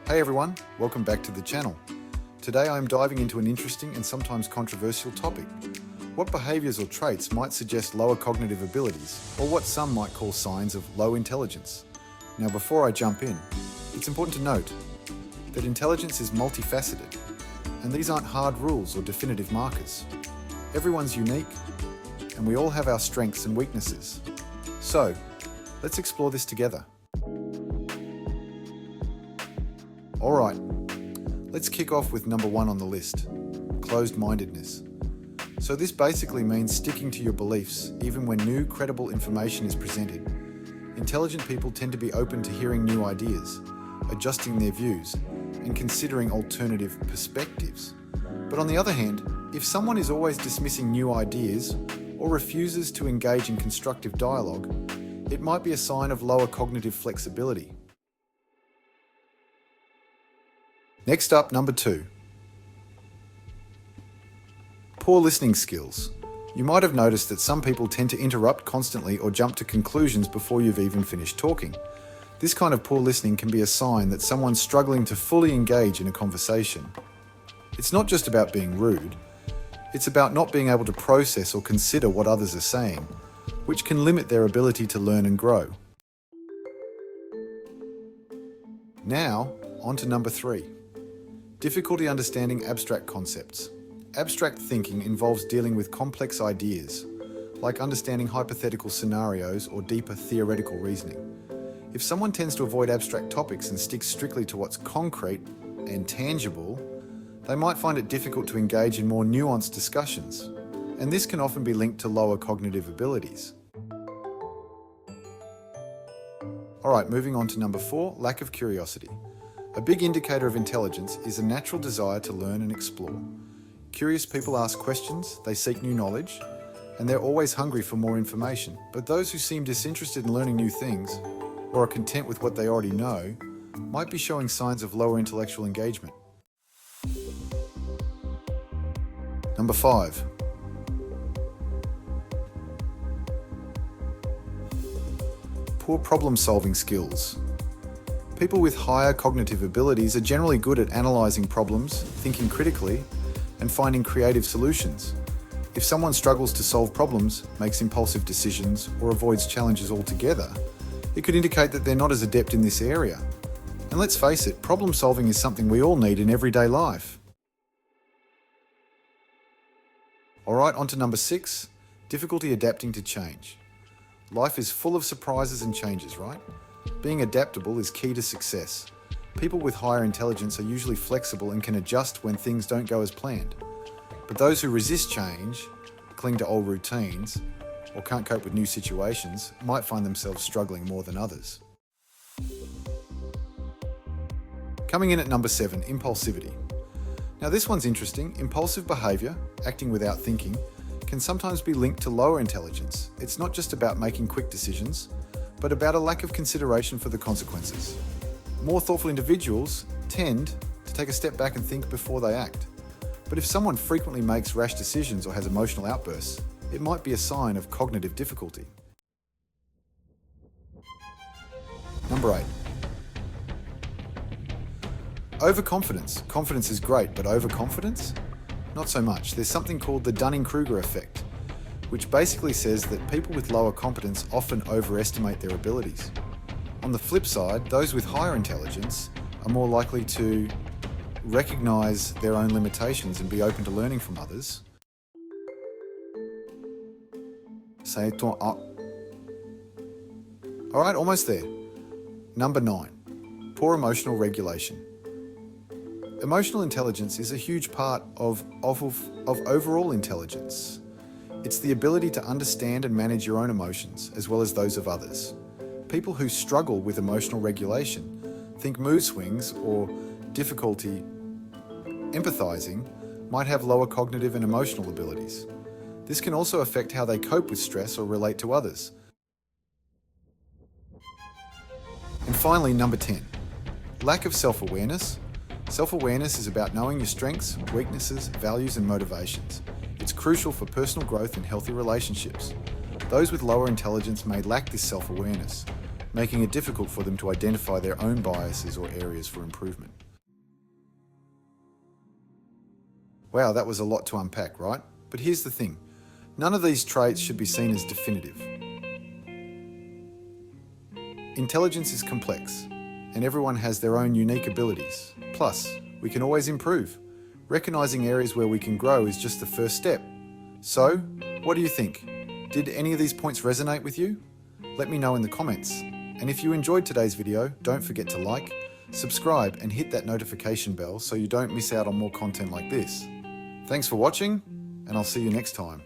Hey everyone, welcome back to the channel. Today I am diving into an interesting and sometimes controversial topic. What behaviours or traits might suggest lower cognitive abilities, or what some might call signs of low intelligence? Now before I jump in, it's important to note that intelligence is multifaceted, and these aren't hard rules or definitive markers. Everyone's unique, and we all have our strengths and weaknesses. So, let's explore this together. Alright, let's kick off with number 1 on the list, closed-mindedness. So this basically means sticking to your beliefs even when new, credible information is presented. Intelligent people tend to be open to hearing new ideas, adjusting their views, and considering alternative perspectives. But on the other hand, if someone is always dismissing new ideas or refuses to engage in constructive dialogue, it might be a sign of lower cognitive flexibility. Next up, number 2. Poor listening skills. You might have noticed that some people tend to interrupt constantly or jump to conclusions before you've even finished talking. This kind of poor listening can be a sign that someone's struggling to fully engage in a conversation. It's not just about being rude, it's about not being able to process or consider what others are saying, which can limit their ability to learn and grow. Now, on to number 3. Difficulty understanding abstract concepts. Abstract thinking involves dealing with complex ideas, like understanding hypothetical scenarios or deeper theoretical reasoning. If someone tends to avoid abstract topics and sticks strictly to what's concrete and tangible, they might find it difficult to engage in more nuanced discussions, and this can often be linked to lower cognitive abilities. Alright, moving on to number 4, lack of curiosity. A big indicator of intelligence is a natural desire to learn and explore. Curious people ask questions, they seek new knowledge, and they're always hungry for more information. But those who seem disinterested in learning new things, or are content with what they already know, might be showing signs of lower intellectual engagement. Number 5. Poor problem-solving skills. People with higher cognitive abilities are generally good at analysing problems, thinking critically, and finding creative solutions. If someone struggles to solve problems, makes impulsive decisions, or avoids challenges altogether, it could indicate that they're not as adept in this area. And let's face it, problem solving is something we all need in everyday life. Alright, on to number 6, difficulty adapting to change. Life is full of surprises and changes, right? Being adaptable is key to success. People with higher intelligence are usually flexible and can adjust when things don't go as planned. But those who resist change, cling to old routines, or can't cope with new situations might find themselves struggling more than others. Coming in at number 7, impulsivity. Now this one's interesting. Impulsive behaviour, acting without thinking, can sometimes be linked to lower intelligence. It's not just about making quick decisions, but about a lack of consideration for the consequences. More thoughtful individuals tend to take a step back and think before they act. But if someone frequently makes rash decisions or has emotional outbursts, it might be a sign of cognitive difficulty. Number 8. Overconfidence. Confidence is great, but overconfidence? Not so much. There's something called the Dunning-Kruger effect, which basically says that people with lower competence often overestimate their abilities. On the flip side, those with higher intelligence are more likely to recognise their own limitations and be open to learning from others. Alright, almost there. Number 9. Poor emotional regulation. Emotional intelligence is a huge part of overall intelligence. It's the ability to understand and manage your own emotions, as well as those of others. People who struggle with emotional regulation, think mood swings, or difficulty empathizing, might have lower cognitive and emotional abilities. This can also affect how they cope with stress or relate to others. And finally, number 10. Lack of self-awareness. Self-awareness is about knowing your strengths, weaknesses, values, and motivations. It's crucial for personal growth and healthy relationships. Those with lower intelligence may lack this self-awareness, making it difficult for them to identify their own biases or areas for improvement. Wow, that was a lot to unpack, right? But here's the thing. None of these traits should be seen as definitive. Intelligence is complex, and everyone has their own unique abilities. Plus, we can always improve. Recognizing areas where we can grow is just the first step. So, what do you think? Did any of these points resonate with you? Let me know in the comments. And if you enjoyed today's video, don't forget to like, subscribe, and hit that notification bell so you don't miss out on more content like this. Thanks for watching, and I'll see you next time.